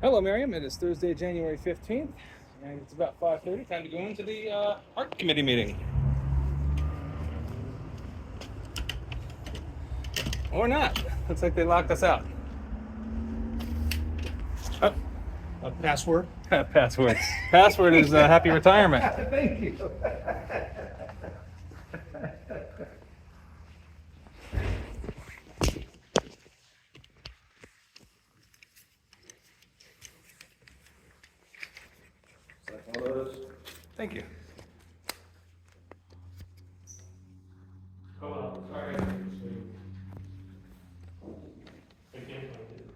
Hello, Merriam. It is Thursday, January 15th, and it's about 5:30. Time to go into the art committee meeting. Or not. Looks like they locked us out. Oh, A password? password. Password is happy retirement. Thank you. Thank you. Oh, sorry. I can't find it.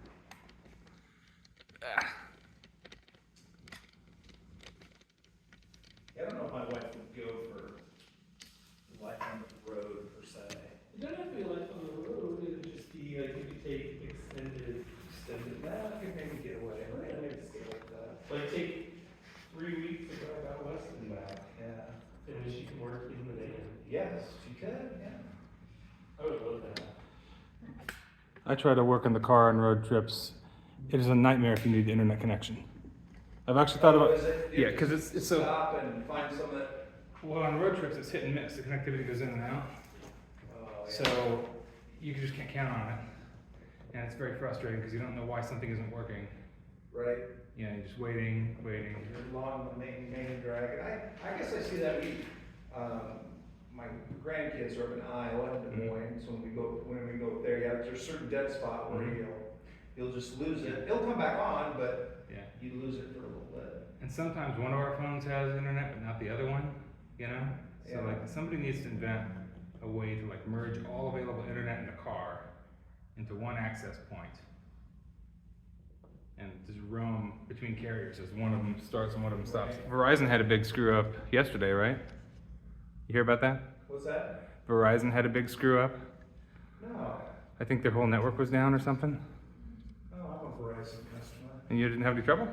I don't know if my wife would go for life on the road per se. It doesn't have to be life on the road, it would just be like if you take extended, Now I can maybe get away. I maybe stay like that. like take 3 weeks to drive out west and back, Yeah. and then she can work in the van. Yes, she could, yeah. I would love that. I try to work in the car on road trips. It is a nightmare if you need internet connection. I've actually thought about Is it- yeah, because it's so. Stop and find some that. Well, on road trips, it's hit and miss. The connectivity goes in and out, Oh, yeah. so you just can't count on it, and it's very frustrating because you don't know why something isn't working. Right. You know, you're just waiting. You're along the main drag. I guess I see that my grandkids are up in Iowa, in Des Moines, so when we go up there, yeah, there's a certain dead spot where you'll just lose it. It'll come back on, but Yeah. you lose it for a little bit. And sometimes one of our phones has internet, but not the other one. You know, so Yeah. like somebody needs to invent a way to like merge all available internet in the car into one access point, and just roam between carriers as one of them starts and one of them stops. Verizon had a big screw up yesterday, right? You hear about that? What's that? Verizon had a big screw up. No. I think their whole network was down or something. Oh, I'm a Verizon customer. And you didn't have any trouble?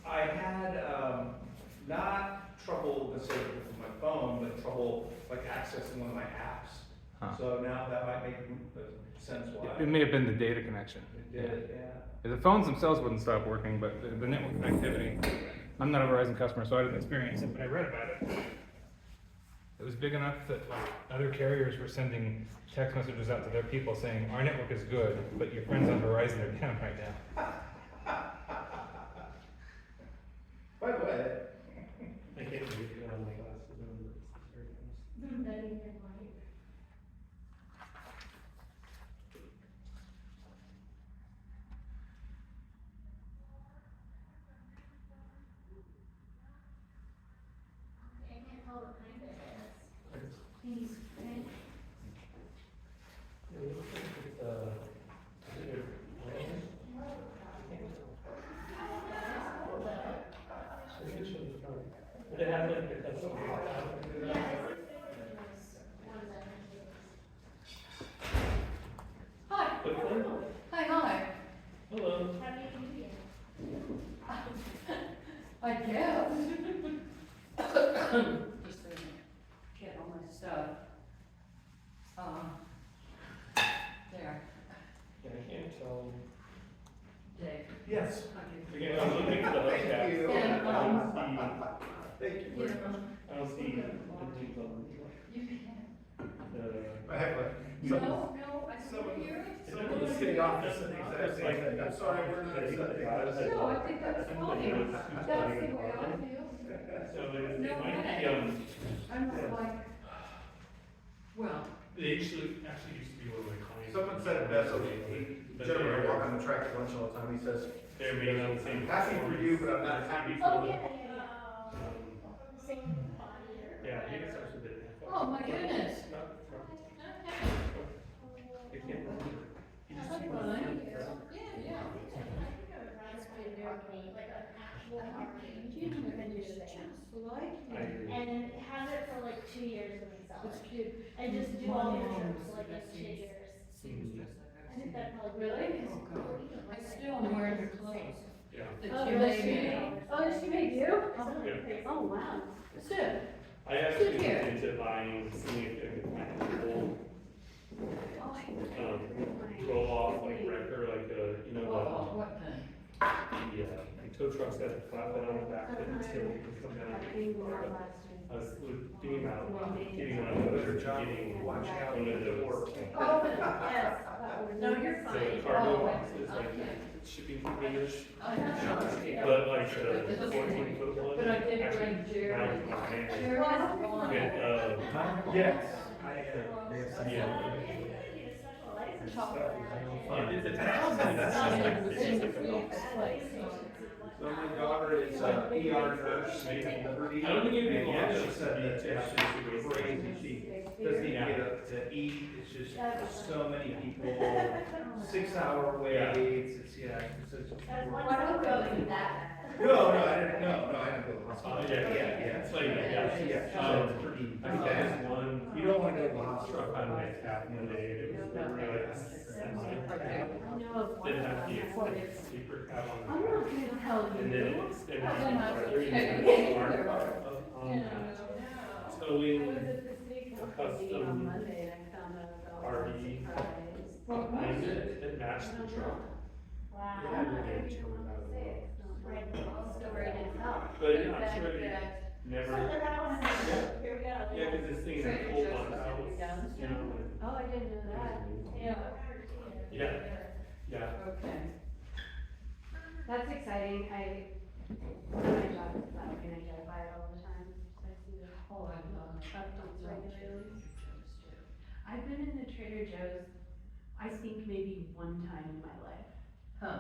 I had, not trouble necessarily with my phone, but trouble like accessing one of my apps. Huh. So now that might make sense why. It may have been the data connection. It did, yeah. The phones themselves wouldn't stop working, but the network connectivity, I'm not a Verizon customer, so I didn't experience it, but I read about it. It was big enough that like, other carriers were sending text messages out to their people saying, our network is good, but your friends on Verizon are down right now. By the way, I can't read it on my glasses. It has like the custom. Hi. Hi. Hello. I guess. Just get all my stuff. There. Yeah, I can't tell. Dave. yes. Again, I was looking at the Thank hubcaps. you. And, Thank you you very much. know, I don't see the things on you can. I have like, No, I couldn't hear it. someone in the city office said the exact same thing. I'm sorry, we're not. No, I think that's fine. That's the way I feel. So it No, might be, I'm not like, well, they actually used to be one of my clients. Someone said it best, gentlemen, I walk on the track at lunch all the time, he says, They're made on the same. happy for you, but I'm not happy for oh, you. yeah. Yeah, I think it starts with it. Oh, my goodness. They can't remember. You just That's see fine. one. Yeah. I agree. And have it for like 2 years and we sell It's it. cute. And just do all your trips like in 2 years. I think that probably. Really? Oh, God. I still am wearing your clothes Yeah. that you made me. Oh, she made you? Yeah. Oh, wow. That's it. I actually Sit here. looked into buying something if I could find a old, Oh, roll off like wrecker, like a, you know, oh, what the? tow trucks had a flatbed on the back that would tilt and come down. I was with being out, getting on the Better other job getting watching out one of for the those. work. Oh, yes. No, you're The fine. cargo Oh, box is like okay. shipping containers, Okay. but like the 14-foot one. But I did actually bring Jerry. mounted my hand. Jerry has one. With, Yes. yeah. So my daughter is a ER nurse. I don't think it'd be And long. yeah, she said that it's just crazy. She doesn't even get to eat. It's just so many people, 6 hour waits. It's, yeah, it's such. Why don't we go to that? No, I didn't go to the hospital. Yeah. It's like, yeah. She said it's pretty I think I bad. had one. You don't wanna go to the hospital. Truck on my tap one day, and it was really didn't have to be a secret cap on I'm the not back. gonna tell And then you. it's, and Oh, then I it's was like, okay. towing, Custom RV behind it, it matched the truck. Wow. Yeah, I really enjoyed Right, the story in itself. But yeah, I'm sure they never, Here we go. yeah, cause this thing is a full bunk house, you know, and. Oh, I didn't know that. Yeah. Yeah. Okay. That's exciting. My job is that, and I drive by it all the time. So I see the whole updates regularly. I've been in the Trader Joe's, I think maybe one time in my life. Huh.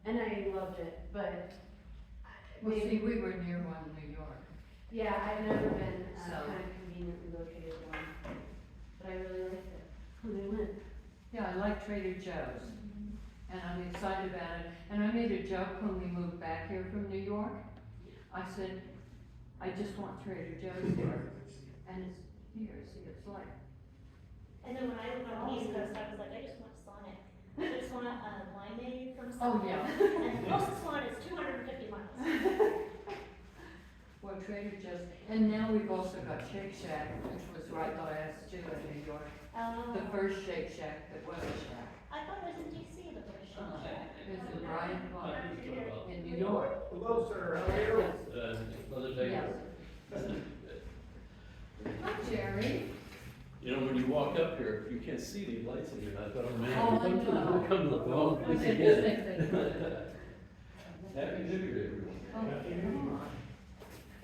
And I loved it, but Well, see, maybe, we were near one in New York. yeah, I've never been So- kind of conveniently located one. But I really liked it when I went. Yeah, I like Trader Joe's, and I'm excited about it. And I made a joke when we moved back here from New York. I said, I just want Trader Joe's here, and it's here, see, it's like, And then when I lived on the East Coast, I was like, I just want Sonic. I just want a limeade from oh, Sonic. yeah. And the closest one is 250 miles. Well, Trader Joe's, and now we've also got Shake Shack, which was right by us too in New York. The first Shake Shack that was a shack. I thought it was in DC, the British Shack. It was in Bryant Park in New York. Hello, sir, how are you? Mother Day. Yes. Hi, Jerry. You know, when you walk up here, you can't see these lights in here, I thought, oh Oh, man, I come to the, know. come to the phone, please Okay, again. just think that- Happy New Year, everyone. Oh, come on.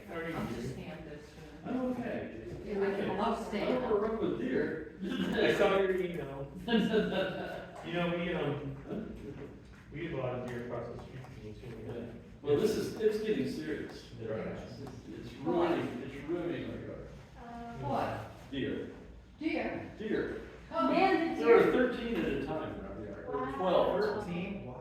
How are you? I'll just hand this to I'm okay. him. I'll I stand don't up. run with deer. I saw your email. You know, we have a lot of deer across the street from you too. Well, it's getting serious. It's ruining our yard. What? Deer. Deer? Oh, man, the There deer. are 13 at a time in our yard, or Wow. 12. 13, wow.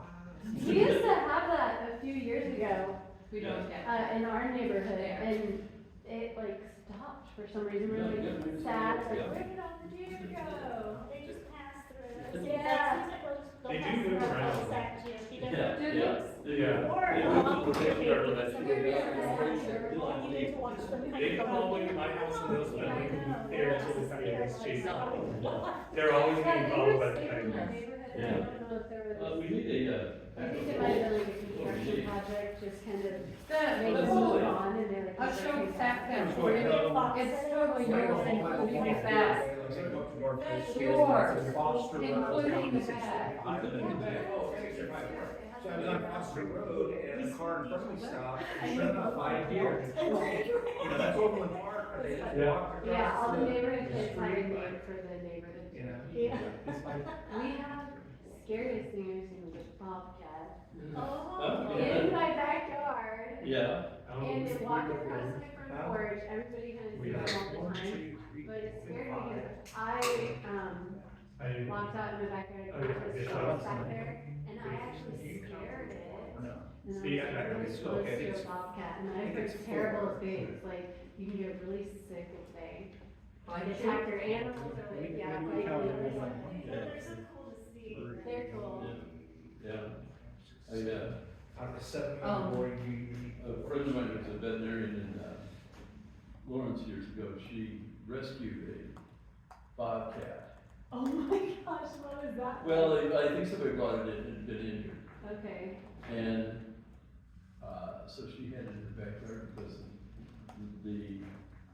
We used to have that a few years ago, We don't get. in our neighborhood, There. and it like stopped for some reason. We Yeah, were yeah, like we- sad, yeah. like, where did all the deer go? They just pass through. Yeah. They do move around. Yeah, Do yeah. Or, Yeah. Yeah, we along put the protection the guard on that. Somewhere Yeah. you need to watch them. They come all the way to my house and they'll spend like a day or two with me and chase them. They're always Yeah, being they followed were by the sick in our tigers. neighborhood, and I Yeah. don't know if there was. We need a, I think it might have been like a construction project, just kind of That made was it move on, and they're like. I'll show "Okay, Fat back." Fam It's for you. like, It's totally yours, including the bag. That's yours, Foster Road. including the bag. Oh, thanks, you're fine. So I was on Foster Road and a car in front of me stopped and shut up 5 deer. You know, that's Overland Park, and they just Yeah. walked Yeah, across all the the neighborhood kids street. hired me for the neighborhood. You know? Yeah. We have scariest thing I've seen was a bobcat Oh. Yeah. in my backyard. yeah. And it walked across my front porch, everybody kind of We sees have them all the time, but it scared me because I walked out in my backyard, Oh, yeah, and yeah. it was back there, and I actually scared it. No. And I See, was I- like really it's close okay, to it's- a bobcat, and I I think heard it's terrible full. things, like, you can get really sick if they Like attack your animals, or like, yeah, like, They're so cool to see. they're cool. Yeah. Out of the 7 in the morning, A friend of mine who was a veterinarian in Lawrence years ago, she rescued a bobcat. Oh my gosh, what was that? Well, I think somebody brought it in and been injured. Okay, And so she had it in her backyard because the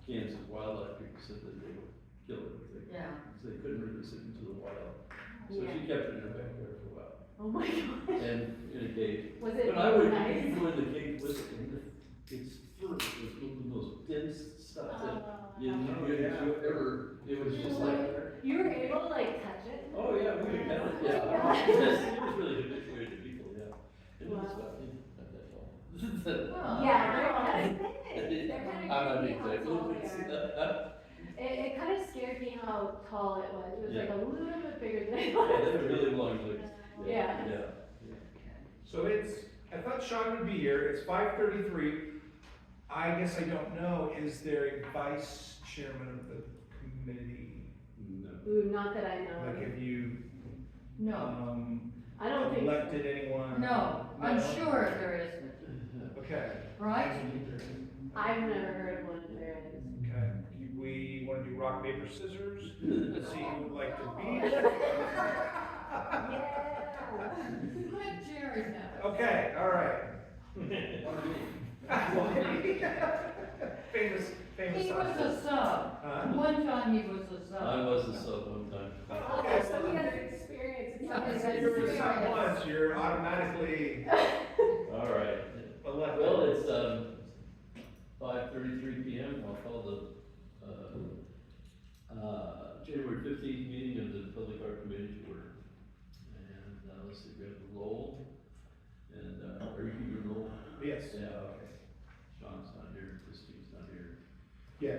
Kansas wildlife people said that they would kill it if they, Yeah. because they couldn't release it into the wild. So Yeah. she kept it in her backyard for a while, Oh my god. and in a cage. Was it But I would nice? go in the cage with it, and its fur was moving those dense stuff that you ever, it was just like, You were able to like touch it? oh yeah, we would have it, yeah. Yeah. It was really habituated to people, yeah. It was Wow. about, not that tall. Oh. Yeah, they're kind of big. They're kind I'm of not creepy how tall they exactly. are. It kind of scared me how tall it was. It was like Yeah. a little bit bigger than I Yeah, thought. they have really long legs. Yeah. Yeah. So I thought Sean would be here, it's 5:33. I guess I don't know, is there a vice chairman of the committee? No. Ooh, not that I know. Like, have you, No, I don't think so. elected anyone? no, I'm No? sure there isn't, Okay, right? I've never heard of one if there is. okay. We wanna do rock, paper, scissors, see who would like to be. Yeah. Let Jerry know. Okay, all right. Famous, famous. He was a husband. sub, one time he was a sub. I was a sub one time. Okay, So he so has experience. Yeah, It's he's you're experience. a once, you're automatically All right. elected. Well, it's, 5:33 PM. I'll call the, January 15th meeting of the Public Art Committee to order. And, let's see, we have the roll. And, are you keeping the roll? Yes. Yeah, okay. Sean's not here, Christine's not here. Yeah,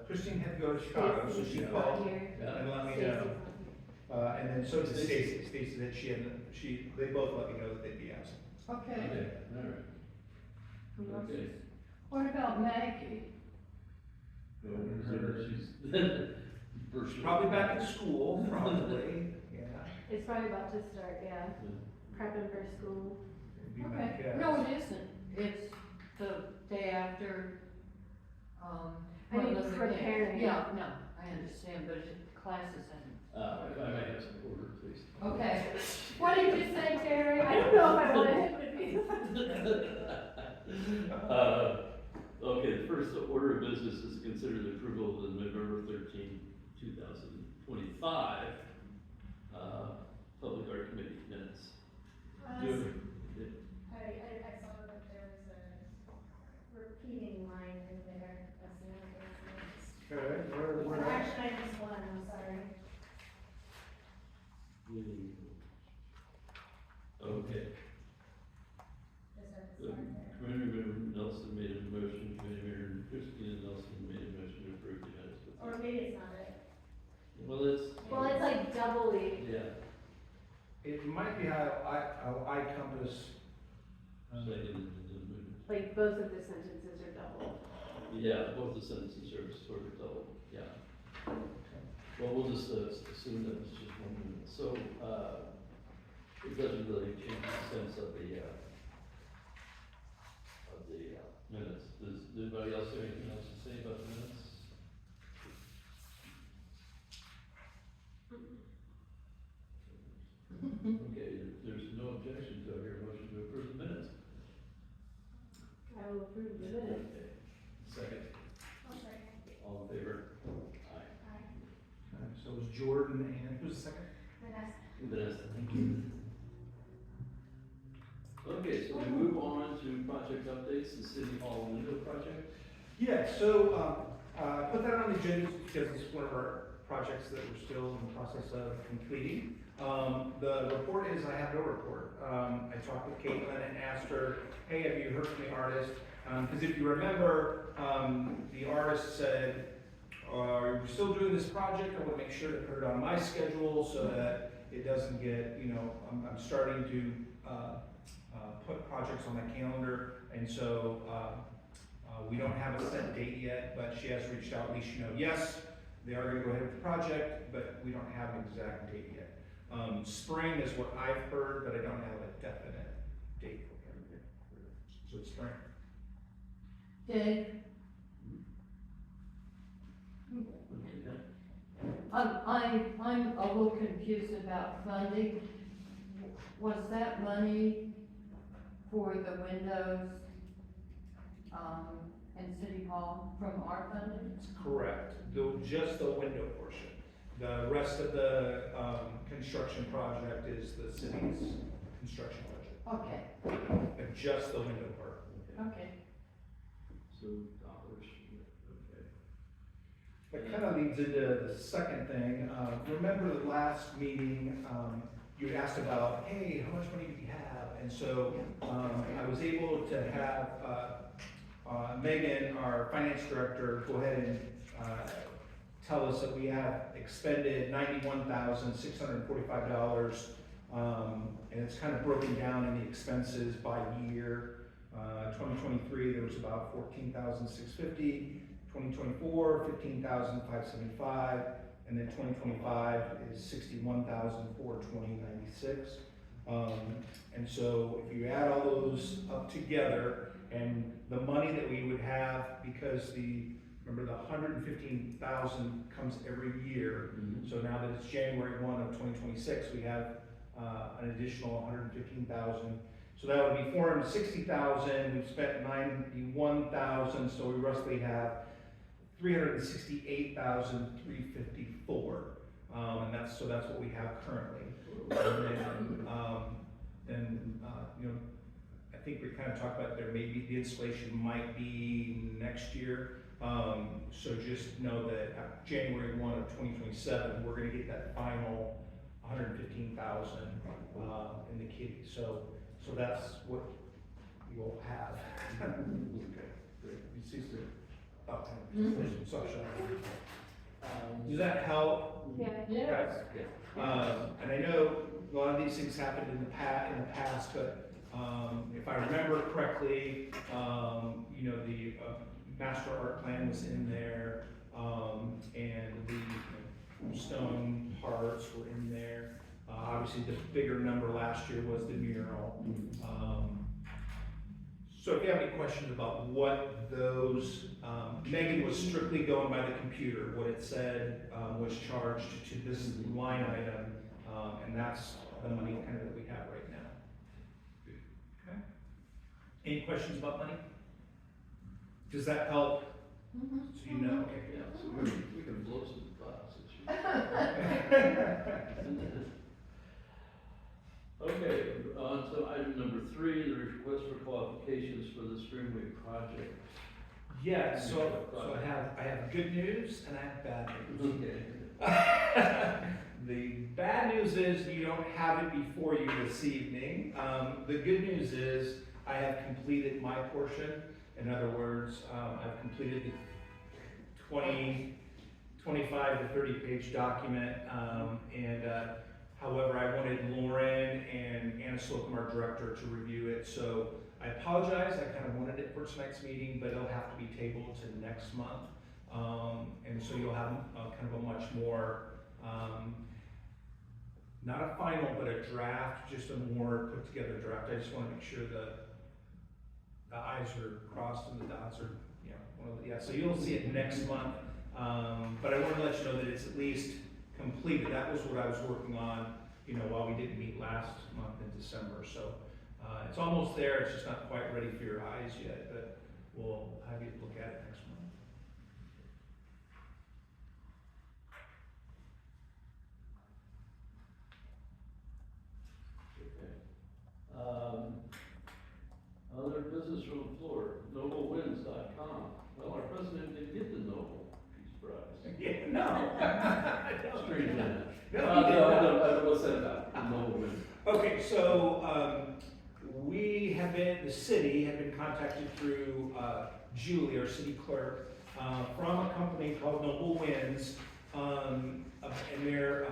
Christine had to go to Chicago, so she Stacy's called not here. Yeah. and let me Stacy's know. not here. And then so did Stacy. Stacy that they both let me know that they'd be absent. Okay, Okay, all right. who else Okay. is- what about Maggie? She's probably back in school, probably, yeah. It's probably about to start, yeah. Prepping for school. Would be my Okay, guess. no, it isn't, it's the day after, I mean, Martin Luther King. preparing. Yeah, no, I understand, but classes and, If I may have some order, please. okay. What did you say, Terry? I don't know if I wanted him to be. Okay, the first order of business is to consider the approval of the November 13, 2025, Public Art Committee minutes. Do you- I saw that there was a repeating line in there, that's the only thing. Okay, where? Actually, I missed one, I'm sorry. Okay, Just at so the start there. Commissioner Nelson made a motion, Commissioner Christina Nelson made a motion to approve the minutes. Or maybe it's not it. Well, it's. Well, it's like doubly. Yeah, It might be how I compass. second, Like both of the sentences are double. yeah, both the sentences are sort of double, yeah. Well, we'll just assume that it's just 1 minute. So, it doesn't really change the sense of the minutes. Does anybody else have anything else to say about the minutes? Okay, if there's no objection to your motion to approve the minutes. I will approve the minutes. Okay. Second, I'll second. all in favor? Aye. Aye. So it was Jordan and, who's the second? Vanessa. Vanessa, thank you. Okay, so we move on to project updates, the City Hall window project. Yeah, so, put that on the agenda because it's one of our projects that we're still in the process of completing. The report is, I have no report. I talked with Caitlin and asked her, hey, have you heard from the artist? Because if you remember, the artist said, are you still doing this project? I want to make sure to put it on my schedule so that it doesn't get, I'm starting to put projects on my calendar. And so we don't have a set date yet, but she has reached out, at least yes, they are gonna go ahead with the project, but we don't have an exact date yet. Spring is what I've heard, but I don't have a definite date for it. So it's spring. Dave, I'm a little confused about funding. Was that money for the windows and City Hall from our funding? Correct, just the window portion. The rest of the, construction project is the city's construction budget, Okay, but just the window part. okay. So dollars, okay. That kind of leads into the second thing. Remember the last meeting, you had asked about, hey, how much money do you have? And so, I was able to have, Megan, our finance director, go ahead and, tell us that we have expended $91,645. And it's kind of broken down in the expenses by year. 2023, there was about 14,650. 2024, 15,575, and then 2025 is 61,420.96. And so if you add all those up together, and the money that we would have, because remember the 115,000 comes every year. So now that it's January 1 of 2026, we have an additional 115,000. So that would be 460,000. We've spent 91,000, so we roughly have 368,354, and that's what we have currently. And then, I think we kind of talked about there maybe the installation might be next year. So just know that at January 1 of 2027, we're going to get that final 115,000 in the kitty. So that's what you'll have. Okay, great. You see, sir? Oh, Mhm. sorry. Does that help? Yeah. Yes. And I know a lot of these things happened in the past, but if I remember correctly, the master art plan was in there, and the stone parts were in there. Obviously, the bigger number last year was the mural. So if you have any questions about what those, Megan was strictly going by the computer. What it said was charged to this line item, and that's the money kind of that we have right now. Okay. Any questions about money? Does that help? So you know, okay. Yeah, so we can blow some thoughts at you. Okay, on to item number 3, the request for qualifications for the Streamway project. Yeah, so I have good news and I have bad news. Okay. The bad news is you don't have it before you this evening. The good news is I have completed my portion. In other words, I've completed the 25 to 30 page document, however, I wanted Lauren and Anna Slocum, our director, to review it. So I apologize, I kind of wanted it for tonight's meeting, but it'll have to be tabled to next month. And so you'll have kind of a much more, not a final, but a draft, just a more put together draft. I just want to make sure the I's are crossed and the dots are, so you'll see it next month. But I want to let you know that it's at least completed. That was what I was working on, while we didn't meet last month in December. So it's almost there. It's just not quite ready for your eyes yet, but we'll have you look at it next month. Okay. Other business from the floor, noblewins.com. Well, our president didn't get the Noble Peace Prize. Yeah, no. Strange, isn't it? No, he did not. What's that about? The Noble Wins. Okay, so the city have been contacted through Julie, our city clerk, from a company called Noble Winds, and their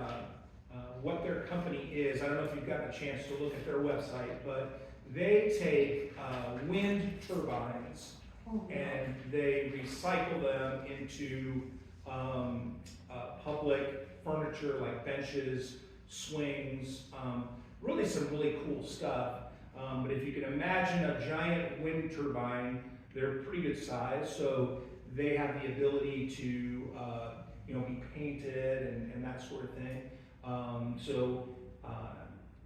what their company is. I don't know if you've gotten a chance to look at their website, but they take wind turbines and they recycle them into public furniture like benches, swings, really some really cool stuff. But if you can imagine a giant wind turbine, they're pretty good size, so they have the ability to be painted and that sort of thing.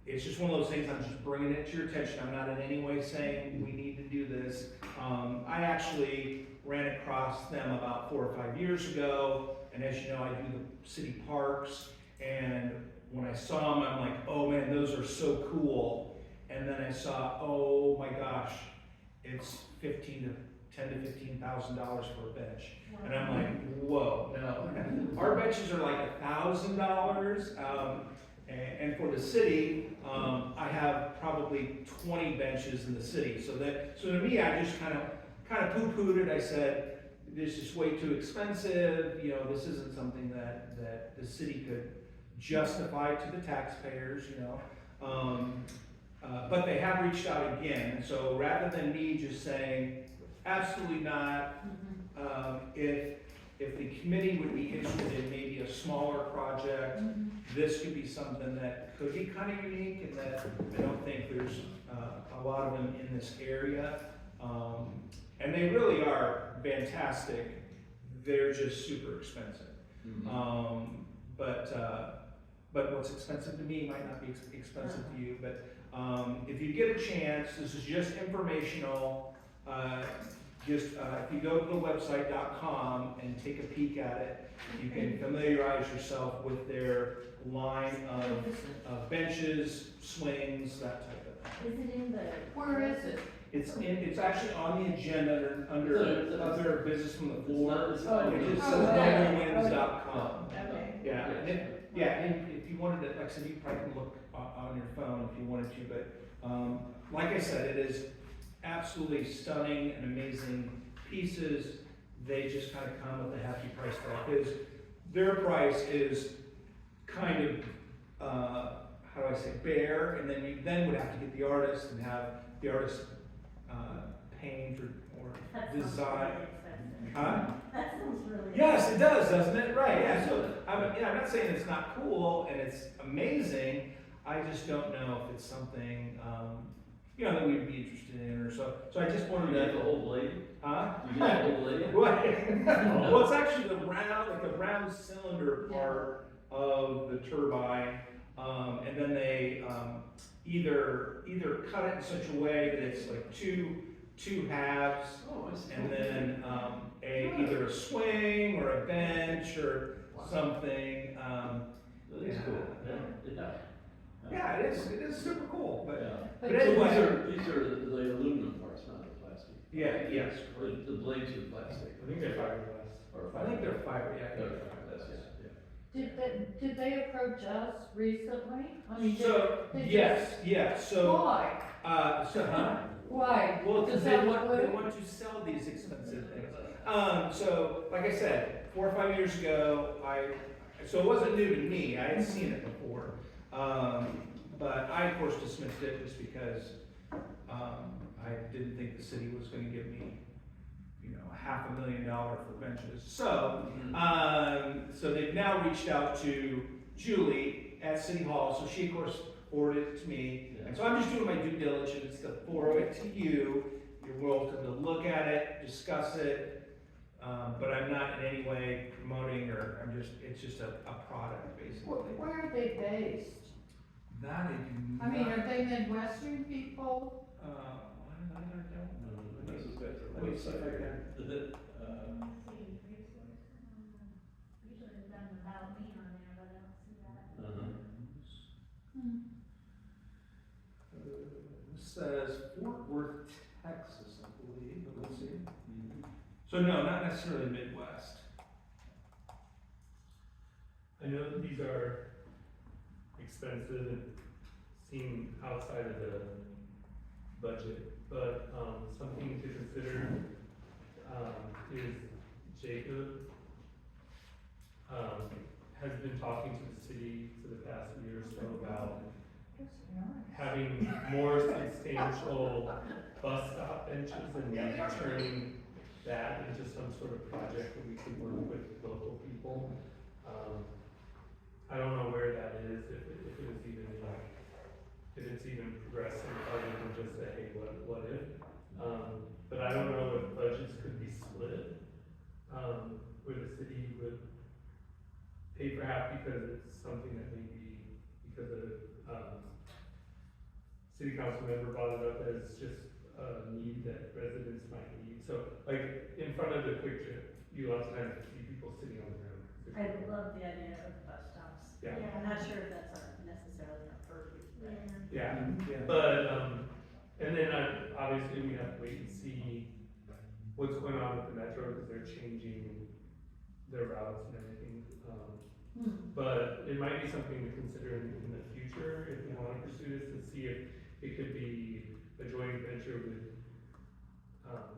it's just one of those things, I'm just bringing it to your attention, I'm not in any way saying we need to do this. I actually ran across them about 4 or 5 years ago, and as you know, I do the city parks, and when I saw them, I'm like, oh man, those are so cool. And then I saw, oh my gosh, it's $10 to $15,000 for a bench. And I'm like, whoa, no. Our benches are like $1,000, and for the city, I have probably 20 benches in the city. So to me, I just kind of poo-pooed it. I said, this is way too expensive. You know, this isn't something that the city could justify to the taxpayers. You know, but they have reached out again. So rather than me just saying, absolutely not, if the committee would be interested in maybe a smaller project, this could be something that could be kind of unique, and that I don't think there's a lot of them in this area. And they really are fantastic. They're just super expensive. But what's expensive to me might not be expensive to you. But if you get a chance, this is just informational. If you go to the website.com and take a peek at it, you can familiarize yourself with their line of benches, swings, that type of thing. Is it in the? Where is it? It's actually on the agenda under other business from the floor. It just Oh, says okay. noblemans.com. Okay. Yeah, and if you wanted to, like I said, you probably can look on your phone if you wanted to, but like I said, it is absolutely stunning and amazing pieces. They just kind of come with a hefty price tag, because their price is kind of, how do I say, bare, and then you then would have to get the artist and have the artist paint or That sounds design. really expensive. Huh? That sounds really. Yes, it does, doesn't it? Right, yeah, so, I'm not saying it's not cool and it's amazing, I just don't know if it's something, that we'd be interested in, or so I just wanted You got the to. whole blade? Huh? You got the whole blade? Right. Well, it's actually the round cylinder part of the turbine, and then they, either cut it in such a way that it's like two halves, Oh, I see. and then either a swing or a bench or something. That is cool, yeah. Yeah, it is super cool. But Yeah. but So anyway, these are the aluminum parts, not the plastic. yeah, yes, The blades are plastic. I think they're fiberglass. Or I think they're fiber. Yeah, I They're think fiberglass, they're Did they approach us recently? I mean, So did yes. So why? Why? Well, Does because they that want look to sell these expensive things. So like I said, 4 or 5 years ago, so it wasn't new to me. I had seen it before, but I of course dismissed it just because I didn't think the city was going to give me, $500,000 for benches. So so they've now reached out to Julie at City Hall. So she of course forwarded it to me. And so I'm just doing my due diligence to forward it to you. You're welcome to look at it, discuss it, but I'm not in any way promoting, or it's just a product basically. Where are they based? That I do not. I mean, are they Midwestern people? I don't know. This is better. Let me see if I can. Usually it's done without me on there, but I don't see that. This says Fort Worth, Texas, I believe, but let's see. So no, not necessarily Midwest. I know that these are expensive and seem outside of the budget, but, something to consider, is Jacob, has been talking to the city for the past year or so about having more substantial bus stop benches and maybe turning that into some sort of project where we can work with local people. I don't know where that is, if it's even progressing, other than just say, hey, what if? But I don't know if budgets could be split, where the city would pay for half because it's something that maybe, because of, city council member brought it up as just a need that residents might need. So like in front of the quick trip, you lots of times see people sitting on the ground. I love the idea of bus stops. Yeah. I'm not sure if that's necessarily our purview, but. Yeah, Yeah. but, and then obviously we have to wait and see what's going on with the metro, because they're changing their routes and everything. But it might be something to consider in the future, if we wanna pursue this, and see if it could be a joint venture with,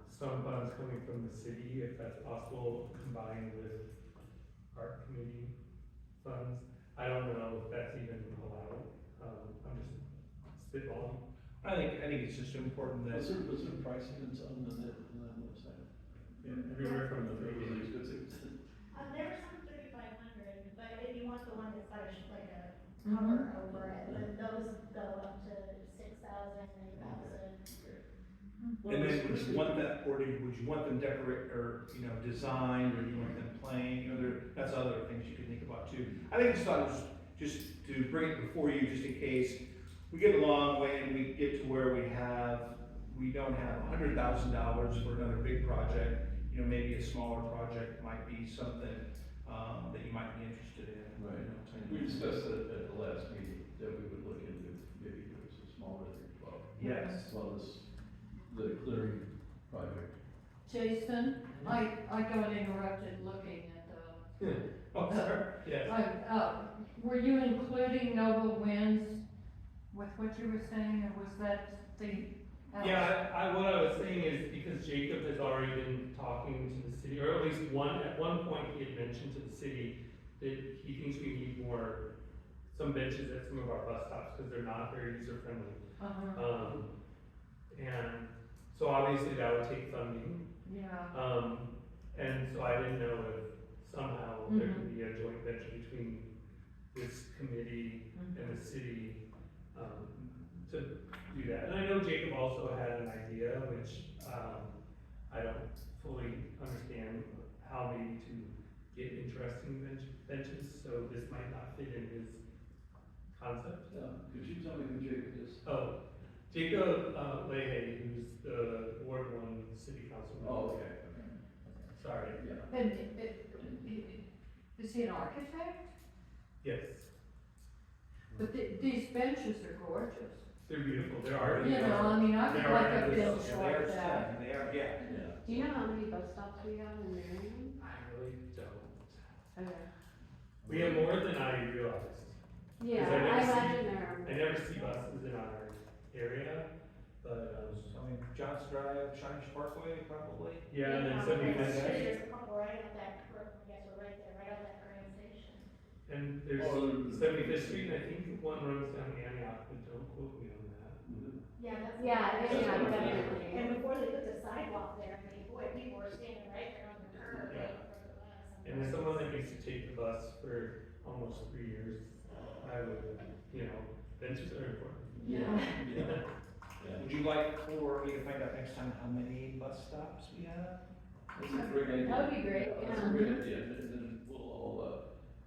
some funds coming from the city, if that's possible, combined with art committee funds. I don't know if that's even allowed, I'm just spitballing. I think it's just important that. Was there pricing and on the website? Yeah, everywhere from the Really three. expensive. There was some 3,500, but if you want the one that's got like a cover over it, then those go up to 6,000, 8,000. And then would you want that, or would you want them decorate, or, you know, designed, or do you want them plain, you know, that's other things you could think about too. I think I just thought it was just to bring it before you, just in case we get a long way and we get to where we don't have $100,000 for another big project, you know, maybe a smaller project might be something, that you might be interested in. Right. You know, kind of- We discussed it at the last meeting, that we would look into maybe doing some smaller things, Yes. the clearing project. Jason, I got interrupted looking at the, Oh, sorry, yes. were you including Noble Winds with what you were saying, or was that the? Yeah, what I was saying is, because Jacob has already been talking to the city, or at least at one point he had mentioned to the city that he thinks we need some benches at some of our bus stops, because they're not very user friendly. Uh-huh, And so obviously that would take funding, yeah, and so I didn't know if somehow there could be a joint venture between this committee and the city, to do that. And I know Jacob also had an idea, which, I don't fully understand how maybe to get interesting benches, so this might not fit in his concept. Could you tell me who Jacob is? Oh, Jacob, Leahy, who's the Ward One City Council member. Oh, okay, Sorry, yeah. and, is he an architect? yes, But these benches are gorgeous. they're beautiful, they're already. You know, I mean, I would They're like already a bench Yeah, they are like that. stunning, they are, yeah. Yeah. Do you know how many bus stops we have in Merriam? I really don't. Okay. We have more than I realized. Yeah, I never I see- imagine there are. I never see buses in our area, but, I mean, Johnson Drive, Shinish Parkway, probably. yeah, and then somebody There's has, a couple right at that, I guess we're right there, right at that train station. and there's Oh, 75th Street, and I think one runs down Antioch, but don't quote me on that. Yeah, that's. Yeah, And definitely. before they put the sidewalk there, I mean, boy, people were standing right there on the curb Yeah. waiting for the bus. And as someone that used to take the bus for almost 3 years, I would, benches are important. Yeah. Yeah. Would you like for me to find out next time how many bus stops we have? That's a great idea. That would be great, That's a yeah. great idea, and then we'll all,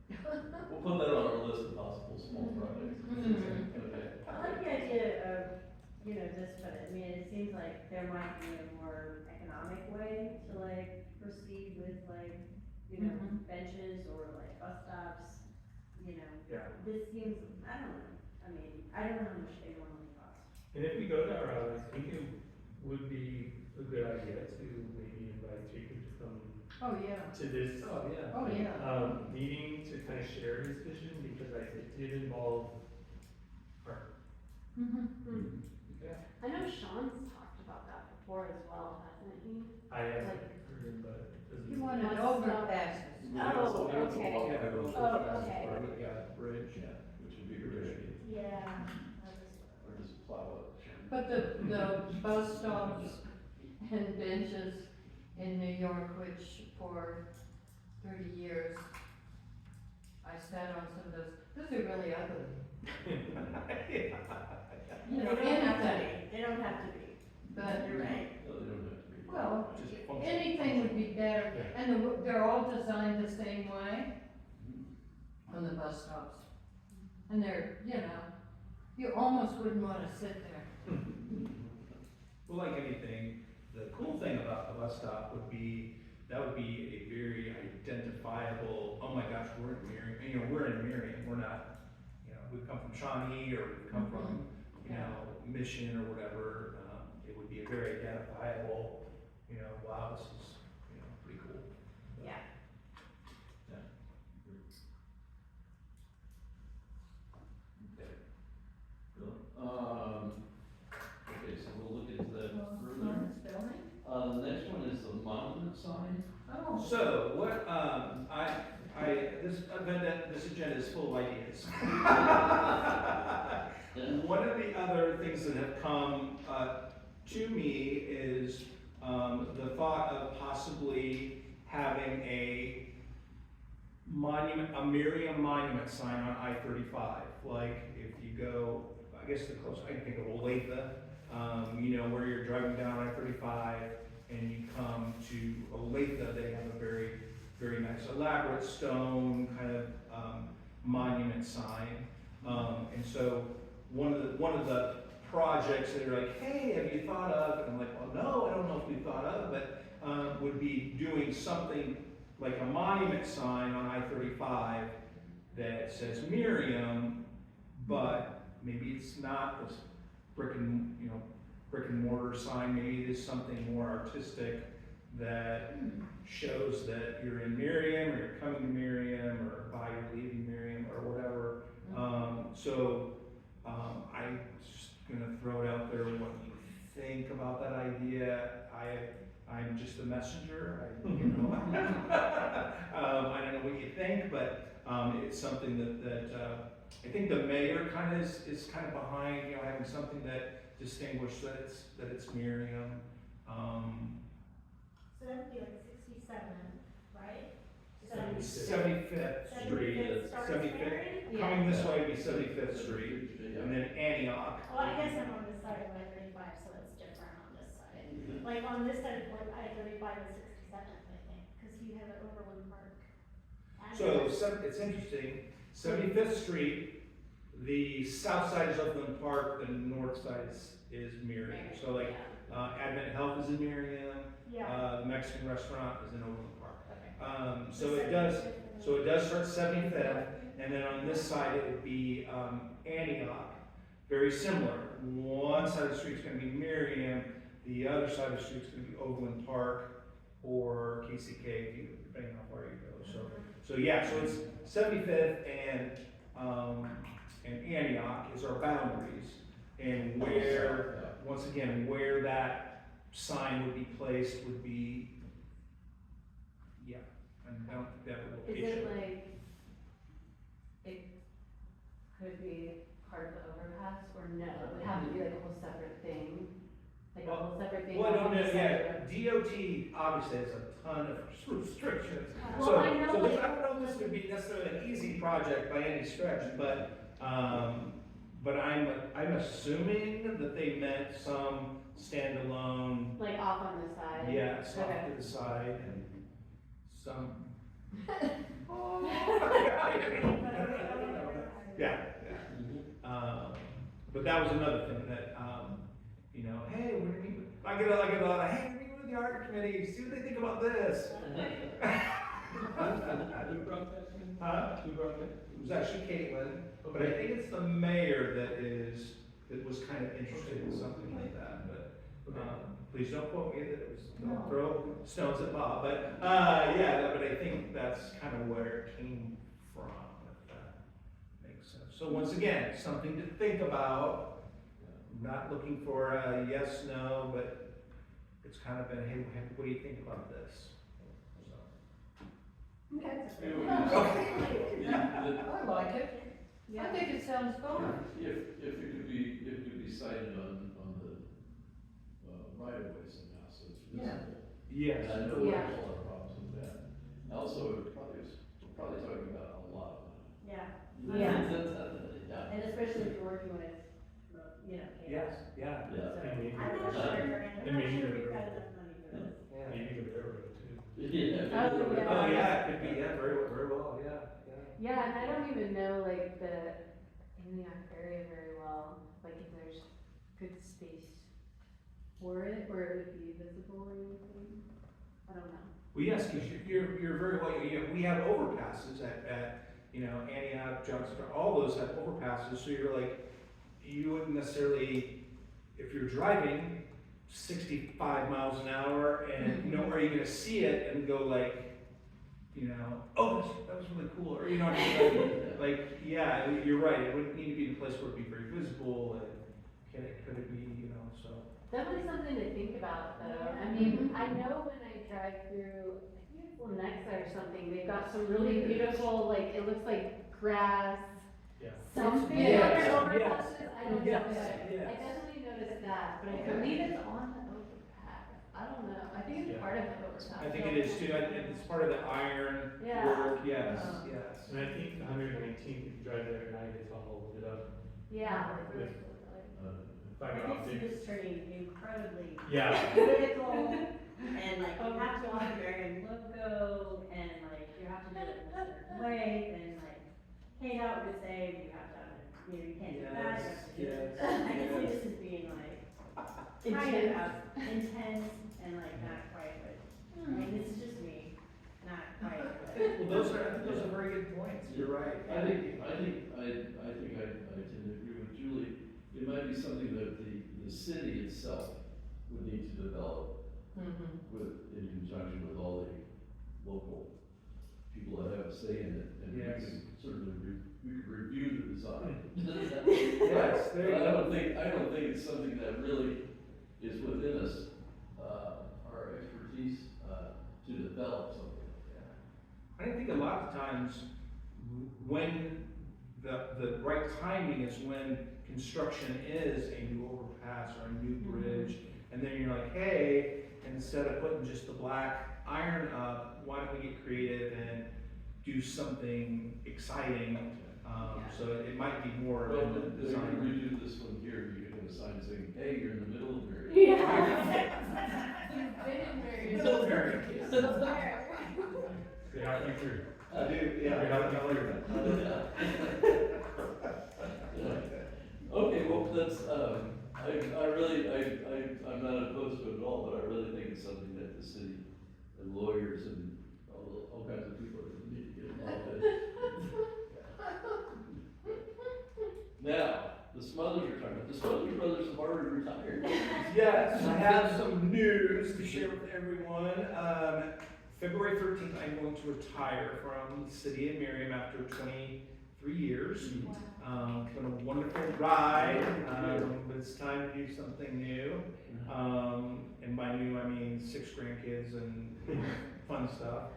we'll put that on our list of possible small projects. Okay. I like the idea of, just, but I mean, it seems like there might be a more economic way to like proceed with like, benches or like bus stops, Yeah. This seems, I don't know, I mean, I don't know how much they normally cost. And if we go that route, I think it would be a good idea to maybe invite Jacob to come Oh, yeah, to this, Oh, yeah. oh, yeah. meeting to kind of share his vision, because it did involve art. Mhm. Yeah. I know Sean's talked about that before as well, hasn't he? I haven't heard him, but it doesn't. You wanted Bus overpasses. Oh, okay. Oh, okay. Yeah, bridge, yeah, which would be a great idea, Yeah. or just plow up. But the bus stops and benches in New York, which for 30 years, I sat on some of those are really ugly. They don't have to be, they don't have to be, But, you're right. No, they don't have to be. well, Just functional. anything would be better, and they're all designed the same way on the bus stops. And they're, you almost wouldn't wanna sit there. Well, like anything, the cool thing about the bus stop would be, that would be a very identifiable, oh my gosh, we're in Merriam, you know, we're in Merriam, we're not, you know, we've come from Shawnee, or we've come from, you know, Mission or whatever, it would be a very identifiable, you know, wow, this is, you know, pretty cool. Yeah. Okay. Cool. Okay, so we'll look into that further. The next one is the monument sign. So, what, this agenda is full of ideas. One of the other things that have come, to me is, the thought of possibly having a monument, a Merriam monument sign on I-35. Like, if you go, I guess the closest I can think of, Olathe, you know, where you're driving down I-35 and you come to Olathe, they have a very, very nice elaborate stone kind of, monument sign. And so one of the projects that are like, hey, have you thought of, and I'm like, well, no, I don't know if we thought of, but would be doing something like a monument sign on I-35 that says Merriam, but maybe it's not this brick and mortar sign, maybe it is something more artistic that shows that you're in Merriam, or you're coming to Merriam, or by you're leaving Merriam, or whatever. I'm just gonna throw it out there, what you think about that idea. I'm just a messenger, you know. I don't know what you think, but it's something that I think the mayor kind of is kind of behind, you know, having something that distinguishes that it's Merriam. So that would be like 67, right? 75th Street, 75th starts 75th, Merriam? coming this way would be 75th Street, and then Antioch. Well, I guess I'm on this side of I-35, so it's different on this side. Like on this side of I-35 is 67th, I think, because you have an Overland Park. So, it's interesting, 75th Street, the south side is Overland Park, the north side is Merriam. So like, Advent Health is in Merriam, Yeah. the Mexican restaurant is in Overland Park. Okay. So it does start 75th, and then on this side it would be Antioch, very similar. One side of the street's gonna be Merriam, the other side of the street's gonna be Overland Park or KCK, depending on where you go. So yeah, so it's 75th and Antioch is our boundaries, and where, once again, where that sign would be placed would be, yeah, I don't think that would Is location. it like, it could be part of the overpass, or no, it would have to be like a whole separate thing? Like a whole separate thing? Well, I don't on know, the yeah, side? DOT obviously has a ton of restrictions. Well, So, I know, like- I don't know if this would be necessarily an easy project by any stretch, but I'm assuming that they meant some standalone, Like off on the side? yes, off Okay. to the side, and some. Yeah, but that was another thing that, you know, hey, we're gonna meet, I get a lot of, hey, we're meeting with the art committee, see what they think about this. Who brought that in? Who brought that? It was actually Caitlin, but I think it's the mayor that was kind of interested in something like that, but, please don't quote me that it was, don't throw stones at Bob, but, yeah, but I think that's kind of where it came from, if that makes sense. So once again, something to think about. I'm not looking for a yes, no, but it's kind of been, hey, what do you think about this? Okay. I like it. I think it sounds fun. If it could be sighted on the, right of way somehow, so it's visible. Yes. And I know Yeah. there's a lot of problems with that. Also, we're probably talking about a lot of money. Yeah, Yeah. and especially if you're working with, you know, Yes, cable. yeah. Yeah. And maybe, I'm not sure, I'm not And maybe sure the we've got railroad. enough money for this. maybe the railroad too. Yeah. Oh, yeah. Oh, yeah, it could be, yeah, very well, yeah. Yeah, and I don't even know like the Antioch area very well, like if there's good space for it, where it would be visible or anything? I don't know. Well, yes, because you're very well, we have overpasses at, Antioch, Johnson, all those have overpasses, so you're like, you wouldn't necessarily, if you're driving 65 miles an hour and, are you gonna see it and go like, oh, that was really cool, or like, yeah, you're right, it wouldn't need to be in a place where it'd be very visible, and could it be, so. Definitely something to think about though. I mean, I know when I drive through, I think it's Lenexa or something, they've got some really beautiful, like, it looks like grass, Yeah. something on Yes, their yes, overpasses, I don't know, yes, but yes. I definitely noticed that, but I believe it's on the overpass. I don't know, I think it's Yeah. part of the overpass. I think it is too, it's part of the iron Yeah. work, yes, yes. And I think 119, if you drive there at night, it's all lit up. Yeah. With I fiber can see optic. this turning incredibly Yeah. political, and like, you have to have the Merriam logo, and like, you have to do it in a certain way, and like, Kate would say, you have to have it, you can't do that, you have to do it. Yes, I can see yes. this as being like, kind of intense, and like, not quite, but, I mean, this is just me, not quite, but. Well, I think those are very good points, you're right. I think I tend to agree with Julie. It might be something that the city itself would need to develop in conjunction with all the local people that have a say in it. And Yes. we could certainly, we could review the design. Yes, there you But go. I don't think it's something that really is within us, our expertise, to develop something like that. I think a lot of times, when the right timing is when construction is a new overpass or a new bridge, and then you're like, hey, instead of putting just the black iron up, why don't we get creative and do something exciting? So it might be more Well, of a if we design. redo this one here, you can have a sign saying, hey, you're in the middle of Merriam. Yeah. You've been in Merriam. So very. They help you through. I do, yeah. They help you through. Okay, well, that's, I'm not opposed to it at all, but I really think it's something that the city and lawyers and all kinds of people need to get involved in. Now, the Smothers retirement, the Smothers brothers have already retired. Yes, I have some news to share with everyone. February 13th, I'm going to retire from the city of Merriam after 23 years. It's been a wonderful ride, but it's time to do something new. And by new, I mean 6 grandkids and fun stuff.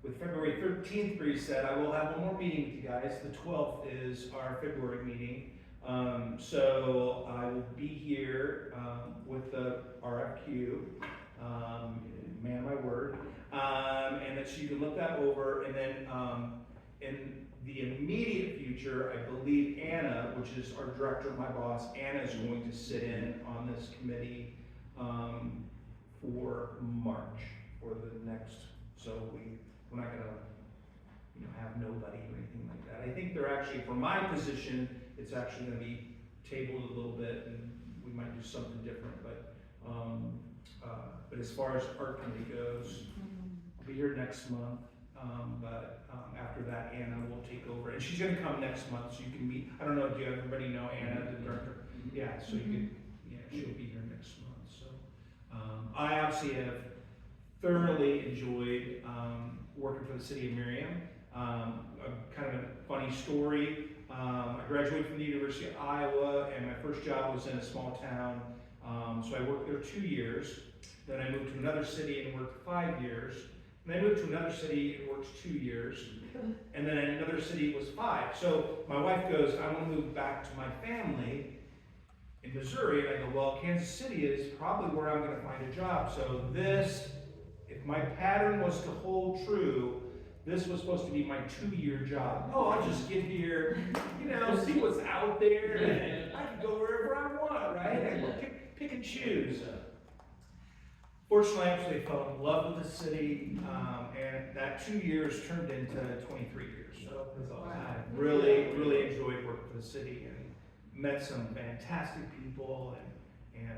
With February 13th reset, I will have one more meeting with you guys. The 12th is our February meeting. So I will be here with the RFQ, man my word, and that you can look that over. And then in the immediate future, I believe Anna, which is our director, my boss, Anna is going to sit in on this committee for March, for the next, so we're not gonna, have nobody or anything like that. I think they're actually, for my position, it's actually gonna be tabled a little bit, and we might do something different, but as far as art committee goes, I'll be here next month, but after that, Anna will take over, and she's gonna come next month, so you can meet, I don't know, do everybody know Anna, the director? Yeah, so you can, she'll be here next month, so. I obviously have thoroughly enjoyed working for the city of Merriam. Kind of a funny story. I graduated from the University of Iowa, and my first job was in a small town. So I worked there 2 years. Then I moved to another city and worked 5 years. And I moved to another city and worked 2 years. And then another city was 5. So my wife goes, I want to move back to my family in Missouri. And I go, well, Kansas City is probably where I'm going to find a job. So this, if my pattern was to hold true, this was supposed to be my 2-year job. Oh, I'll just get here, see what's out there, and I can go wherever I want, right? I can pick and choose. Fortunately, I actually fell in love with the city, and that 2 years turned into 23 years. So I really, really enjoyed working for the city and met some fantastic people, and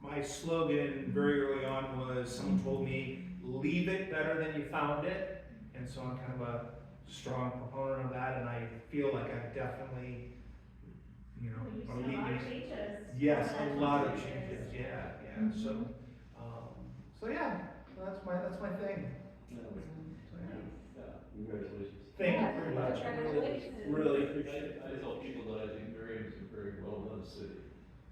my slogan very early on was, someone told me, leave it better than you found it, and so I'm kind of a strong proponent of that, and I feel like I've definitely, you know, You've I'm seen a lot of leading. changes. Yes, a Natural lot of changes, yeah, so, yeah, so that's my thing. Yeah. So, yeah. Yeah, congratulations. Thank you very much, I really appreciate it. I tell people that I think Merriam's a very well-run city.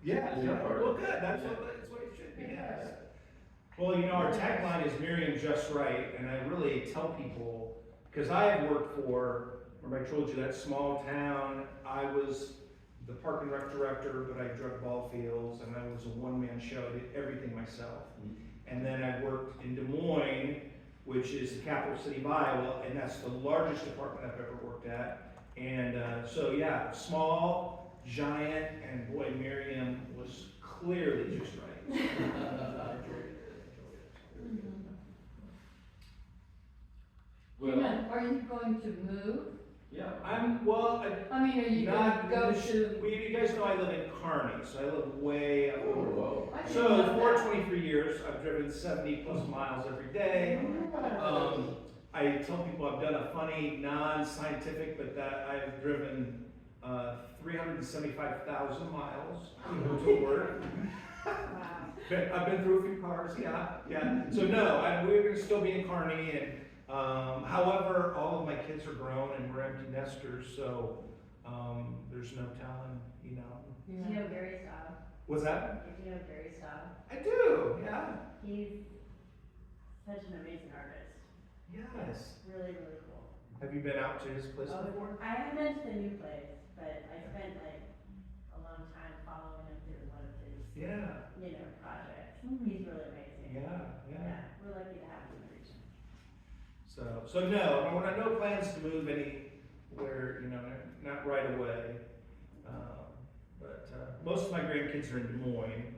Yeah, And you're part well, of it. good, that's what it should be, yes. Well, you know, our tagline is Merriam Just Right, and I really tell people, because I have worked for, remember I told you that small town, I was the park and rec director, but I drug ball fields, and I was a one-man show, I did everything myself. And then I worked in Des Moines, which is the capital city of Iowa, and that's the largest department I've ever worked at. And so yeah, small, giant, and boy, Merriam was clearly just right. Tina, are you going to move? Yeah. Well, I mean, are you not, going to go to? you guys know I live in Kearney, so I live way up Oh, north. whoa. I didn't So know for that. 23 years, I've driven 70 plus miles every day. I tell people I've done a funny, non-scientific, but that I've driven 375,000 miles to work. I've been through a few cars, yeah. So no, we're gonna still be in Kearney, and however, all of my kids are grown and we're empty nesters, so there's no telling, you know. Do you know Gary Staub? What's that? If you know Gary Staub, I do, yeah. he's such an amazing artist. Yes. Really, really cool. Have you been out to his place before? I haven't been to the new place, but I spent like a long time following him through one of his, Yeah, projects. He's really amazing. yeah. We're lucky to have him in the region. So no, I have no plans to move anywhere, you know, not right away. But most of my grandkids are in Des Moines,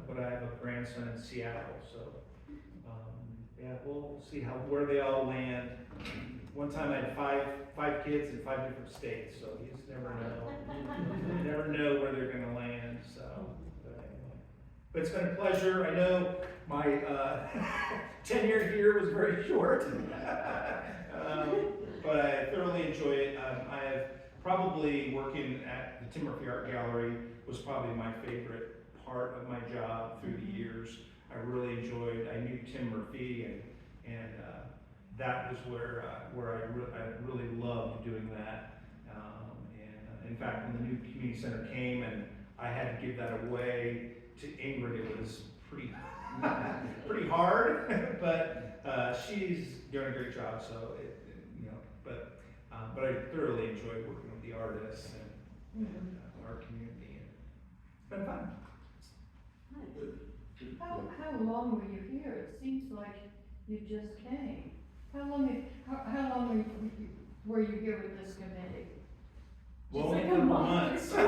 but I have a grandson in Seattle, so, yeah, we'll see where they all land. One time I had five kids in 5 different states, so you just never know. You never know where they're gonna land, so, but anyway. But it's been a pleasure. I know my tenure here was very short, but I thoroughly enjoy it. I have probably working at the Tim Murphy Art Gallery was probably my favorite part of my job through the years. I really enjoyed. I knew Tim Murphy, and that was where I really loved doing that. And in fact, when the new community center came and I had to give that away to Ingrid, it was pretty hard, but she's doing a great job. So but I thoroughly enjoyed working with the artists and our community, and it's been fun. How long were you here? It seems like you just came. How long were you here with this committee? Well, Just only like a a month. No, I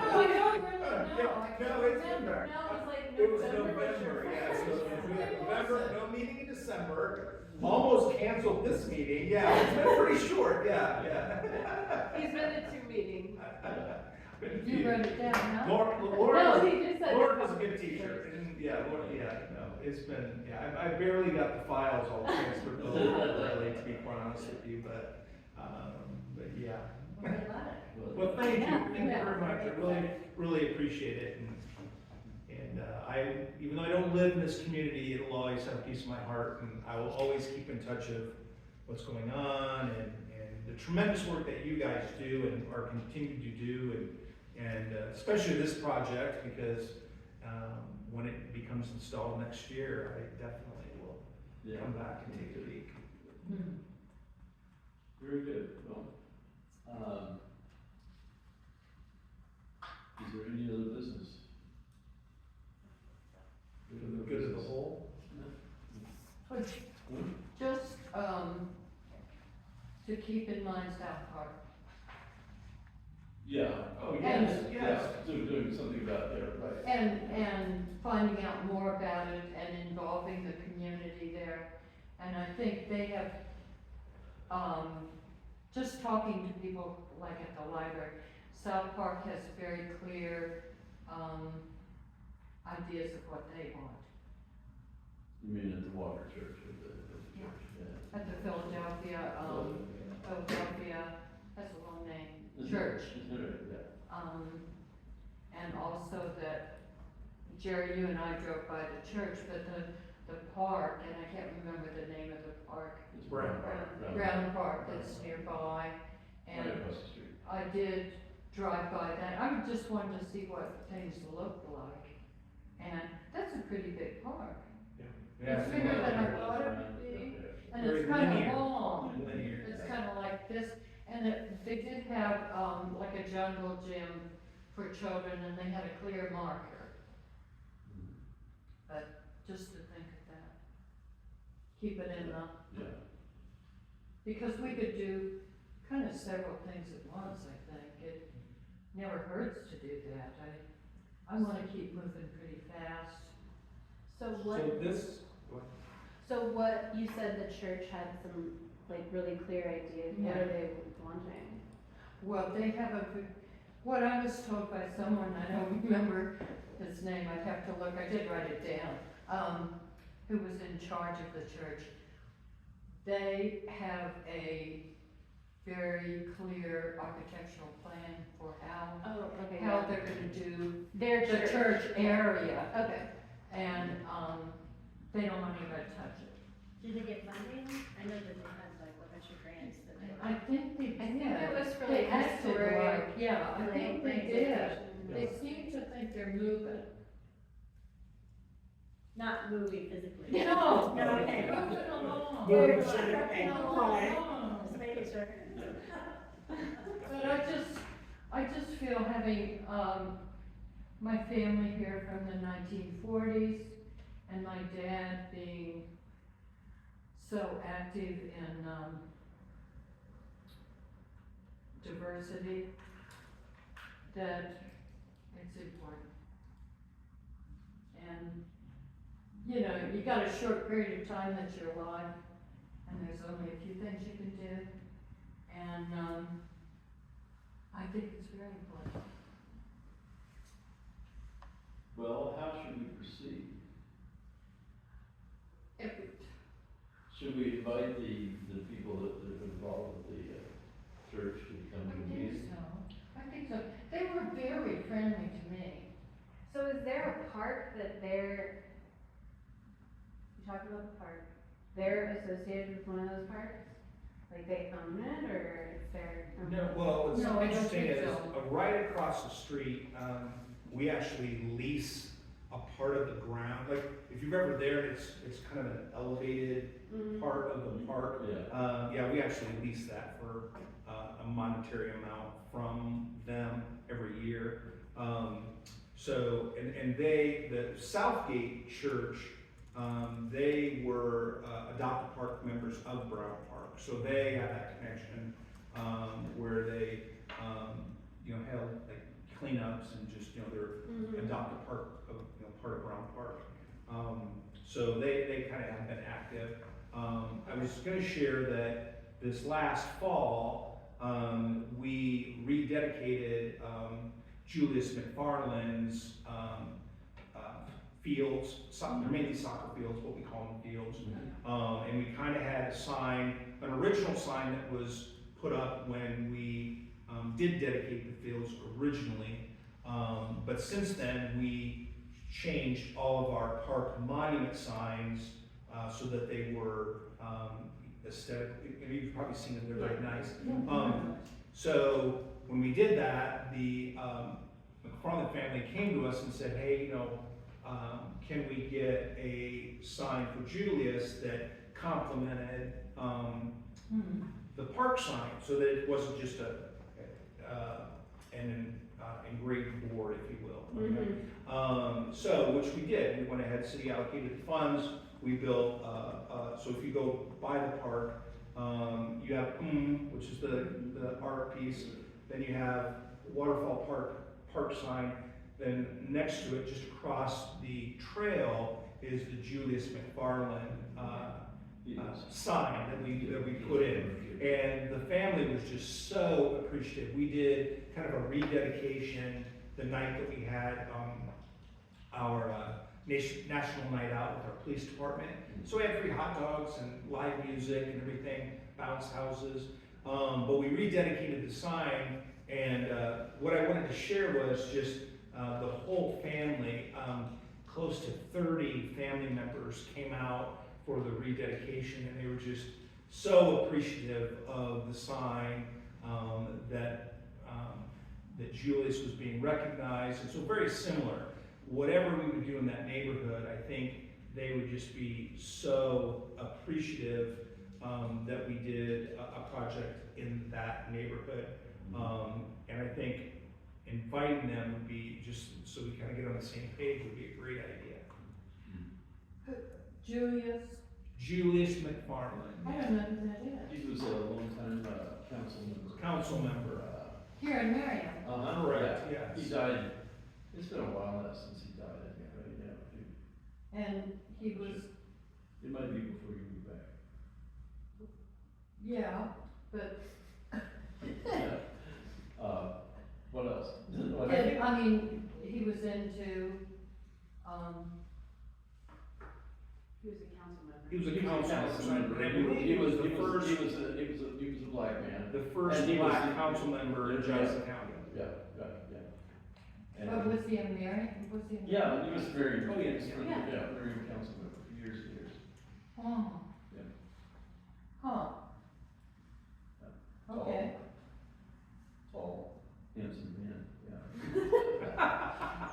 don't really know. I No, can't it's remember. No, it was like It was November. November, yeah, so we had When was November, it? no meeting in December, almost canceled this meeting, yeah, it's been pretty short, yeah. He's been at 2 meetings. You wrote it down, huh? Laura No, was, he just said. Laura was a good teacher, and it's been, I barely got the files all transferred over, really, to be quite honest with you, but yeah. Well, we love it. Well, thank you Yeah. very much, I really appreciate it, and even though I don't live in this community, it'll always have a piece of my heart, and I will always keep in touch of what's going on, and the tremendous work that you guys do and are continuing to do, and especially this project, because when it becomes installed next year, I definitely will come back and take a peek. Very good. Well, is there any other business? For the good of the whole. But just, to keep in mind South Park. Yeah. Oh, yes, And- yes. Doing something about there, right? And finding out more about it and involving the community there. And I think they have, just talking to people like at the library, South Park has very clear, ideas of what they want. You mean at the Walker Church, at the Yeah. church, yeah. At the Philadelphia, that's a long name, church. Yeah. And also that, Jerry, you and I drove by the church, but the park, and I can't remember the name of the park. It's Brown Brown Park that's nearby, and Right across the street. I did drive by that. I just wanted to see what things looked like. And that's a pretty big park. It's bigger than I thought it would be, and Very it's kind linear. of long. Linear. It's kind of like this, and they did have, like a jungle gym for children, and they had a clear marker. But just to think of that. Keep it in the, Yeah. because we could do kind of several things at once, I think. It never hurts to do that. I wanna keep moving pretty fast. So what, So this, what, you said the church had some, like, really clear ideas, what Yeah. are they wanting? Well, they have what I was told by someone, I don't remember his name, I'd have to look, I did write it down, who was in charge of the church. They have a very clear architectural plan for Oh, okay, how yeah. they're gonna do Their the church area, Okay. and, they don't want anybody to touch it. did they get funding? I know that they had like a bunch of grants that they. I think they did. I think it was for, They like, acted historic, like, yeah, I think they did. presentation. They seem to think they're moving. Not moving physically. No, No, okay. moving along. Moving Moving along, okay. along. Just making sure. But I just feel having, my family here from the 1940s and my dad being so active in, diversity, that it's important. And, you know, you got a short period of time that you're alive, and there's only a few things you can do, and, I think it's very important. Well, how should we proceed? Should we invite the people that are involved with the church to come to the meeting? I think so. They were very friendly to me. So is there a park that they're, you talked about the park, they're associated with one of those parks? Like they own it, or is there? no, well, what's No, I don't interesting think is, so. right across the street, we actually lease a part of the ground. Like, if you're ever there, it's kind of an elevated Mhm. part of the park. Yeah. Yeah, we actually lease that for a monetary amount from them every year. So, and the Southgate Church, they were adopted park members of Brown Park. So they have that connection, where they, held like cleanups and just, they're Mhm. adopted part of, part of Brown Park. So they kind of have been active. I was gonna share that this last fall, we rededicated, Julius McFarland's, fields, they're mainly soccer fields, what we call them fields. And we kind of had a sign, an original sign that was put up when we did dedicate the fields originally. But since then, we changed all of our park monument signs so that they were aesthetic. And you've probably seen them, they're very nice. So when we did that, the McFarland family came to us and said, hey, can we get a sign for Julius that complemented the park sign, so that it wasn't just an engraved board, if you will. Mhm. So, which we did, we went ahead, city allocated the funds, we built, so if you go by the park, you have which is the art piece, then you have Waterfall Park sign, then next to it, just across the trail, is the Julius McFarland, sign that we put in. And the family was just so appreciative. We did kind of a rededication the night that we had our national night out with our police department. So we had free hot dogs and live music and everything, bounce houses. But we rededicated the sign, and what I wanted to share was just the whole family, close to 30 family members came out for the rededication, and they were just so appreciative of the sign, that Julius was being recognized. And so very similar. Whatever we would do in that neighborhood, I think they would just be so appreciative that we did a project in that neighborhood. And I think inviting them would be, just so we kind of get on the same page, would be a great idea. Julius McFarland. I don't know who that is. He was a long-time council member. Here in Merriam. Correct, Yeah. yes. He died, it's been a while now since he died, I think, right? Yeah. And he was, It might be before you move back. yeah, but, Yeah. What else? and, I mean, he was into, He was a council member. He was a council member. And I believe He was the first, a black man. the first And he was black the- council member in Johnson County. Yeah. And- but was he in Merriam? Was he in? Yeah, he was very, Oh, yes. Yeah. very council member for years and years. Oh. Yeah. Huh. Tall. Okay. Tall, handsome man, yeah.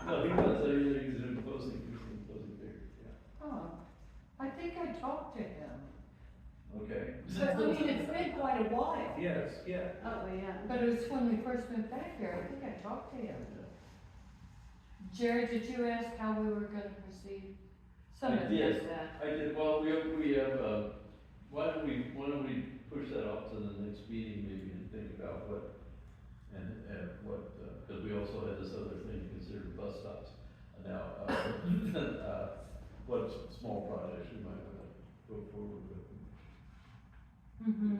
No, he was, he was an imposing figure, yeah. Oh. I think I talked to him. Okay. But, I mean, it's been quite a while. Yes, yeah. Oh, well, yeah. But it was when we first went back there, I think I talked to him. Jerry, did you ask how we were gonna proceed? Somebody did. asked that. I did, well, we have, why don't we push that off to the next meeting maybe and think about what, because we also had this other thing to consider, bus stops. Now, what small projects we might want to go forward with. Mm-hmm.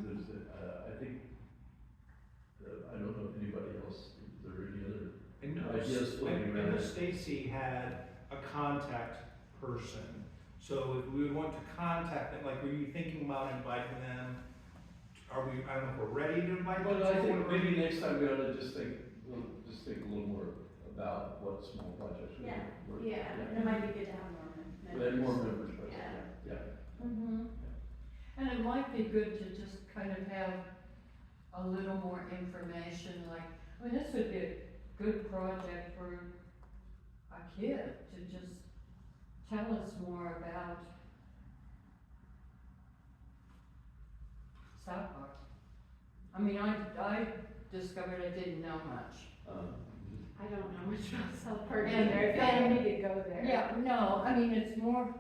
I think, I don't know if anybody else, is there any other And ideas floating I know around? Stacy had a contact person, so if we would want to contact them, like, were you thinking about inviting them? Are we, I don't know if we're ready to invite them? Well, I think maybe next time we ought to just think a little more about what small projects we Yeah, work. yeah, and it might be good to have more members. We had more members, but, Yeah. yeah. Mm-hmm. And it might be good to just kind of have a little more information, like, I mean, this would be a good project for a kid to just tell us more about South Park. I mean, I discovered I didn't know much. I don't know much about South Park And- either. I feel like we need to go there. Yeah, no, I mean, it's more,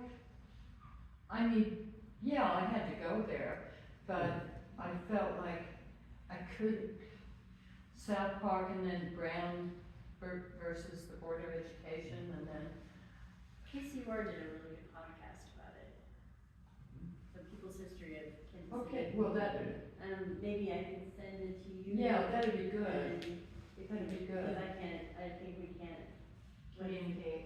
I mean, yeah, I had to go there, but I felt like I could, South Park and then Brown versus the Board of Education, and then, KCUR did a really good podcast about it. The People's History of Kansas City. okay, well, that, Maybe I can send it to you. yeah, that'd be good. And if That'd be you, good. because I think we can't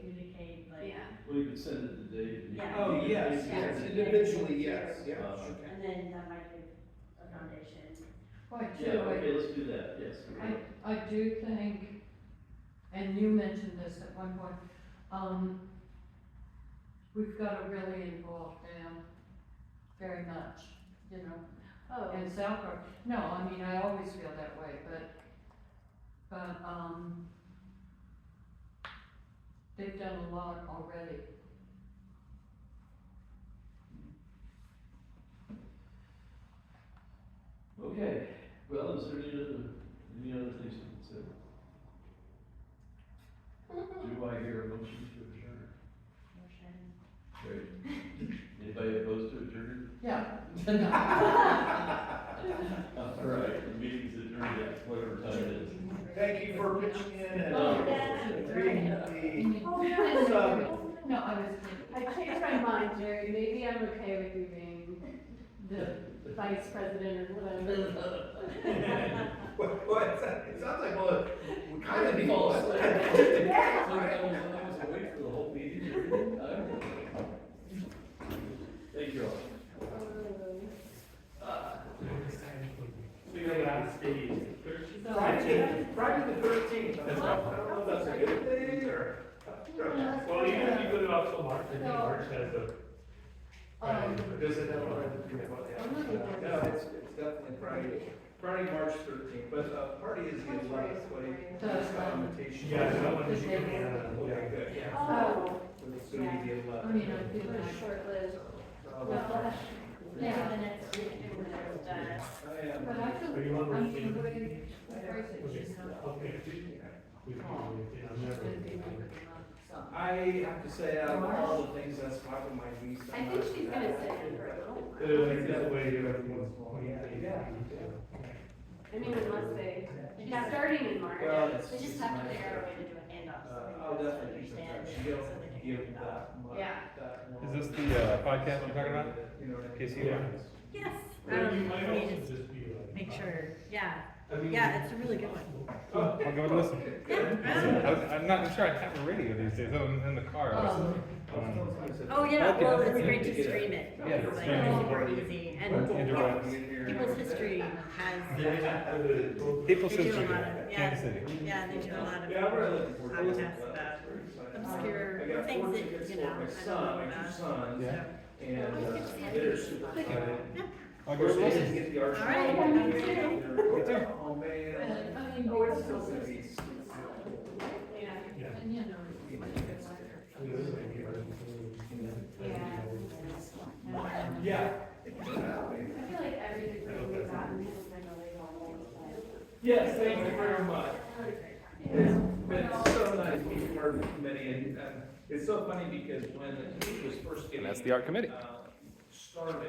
communicate, like. Yeah. Well, you could send it to Dave. Yeah. Oh, yes, Yeah. yes, individually, yes, yeah, okay. And then that might give a foundation. Quite Yeah, true, okay, let's do that, yes. I do think, and you mentioned this at one point, we've got to really involve them very much, you know. Oh, And South Park, no, I mean, I always feel that way, but, they've done a lot already. Okay, well, is there any other things to consider? Do I hear a motion to adjourn? Motion. Great. Anybody opposed to adjourn? Yeah. All right, the meeting's adjourned at whatever time it is. Thank you for pitching in and Oh, yeah. reading the, Oh, yeah. So- No, I was, I changed my mind, Jerry. Maybe I'm okay with you being the vice president or whatever. Well, it sounds like, well, we kind of need False one. flag. Yeah. So I was awake for the whole meeting and everything. I don't know. Thank you all. So your last day is Friday the 13th. I don't know if that's a good thing or. well, even if you put it off till March, I think March has a. Does it have a? No, it's definitely Friday, March 13th, but party is the 11th, but it's got invitation. Yeah, that one is, Okay, good. Oh, It's gonna be the 11th. I mean, I feel it was like. short-lived. Yeah. And then it's done. I am. But I feel, Are you on I mean, routine? the way you phrase it, you know. Okay. We can, I'm It's never. gonna be within a month, so. I have to say, out of all the things, that's probably my least. I think she's gonna sit in for a little while. Like that way, everyone's. I mean, unless they, she's starting in March. Well, it's We just have to figure out a way to do a handoff. so I'll everybody definitely keep in touch. understands, You so don't they can give hand it off. that much. Yeah. that Is long. this the, podcast you're talking about? You know what I mean? Casey? Yeah. Yes, Or you might I mean, also it's, just be like. make sure, yeah, I mean. yeah, it's a really good one. I'll give it a listen. Yeah. I'm not sure I have a radio these days, so I'm in the car. Oh, yeah, Okay. well, it's great to stream it. Yeah, It's like streaming. super easy, and people's history has, People's they do a history, lot of, Kansas yeah, City. yeah, they do a lot of Yeah, I'm really looking forward to it. podcasts about obscure I got 4 things tickets that, you know, for my I son, don't know my 2 about. sons, Yeah. and they're super excited. I'll Of go course, they listen. didn't get the art. All right. Oh, man. I mean, Oh, it's still gonna be. Yeah. Yeah. and you know. Yeah. I feel like everything we've gotten has been really normal, but. Yes, thank you very much. It's been so nice being part of the committee, and it's so funny because when the committee was first getting. And that's the art committee. Started,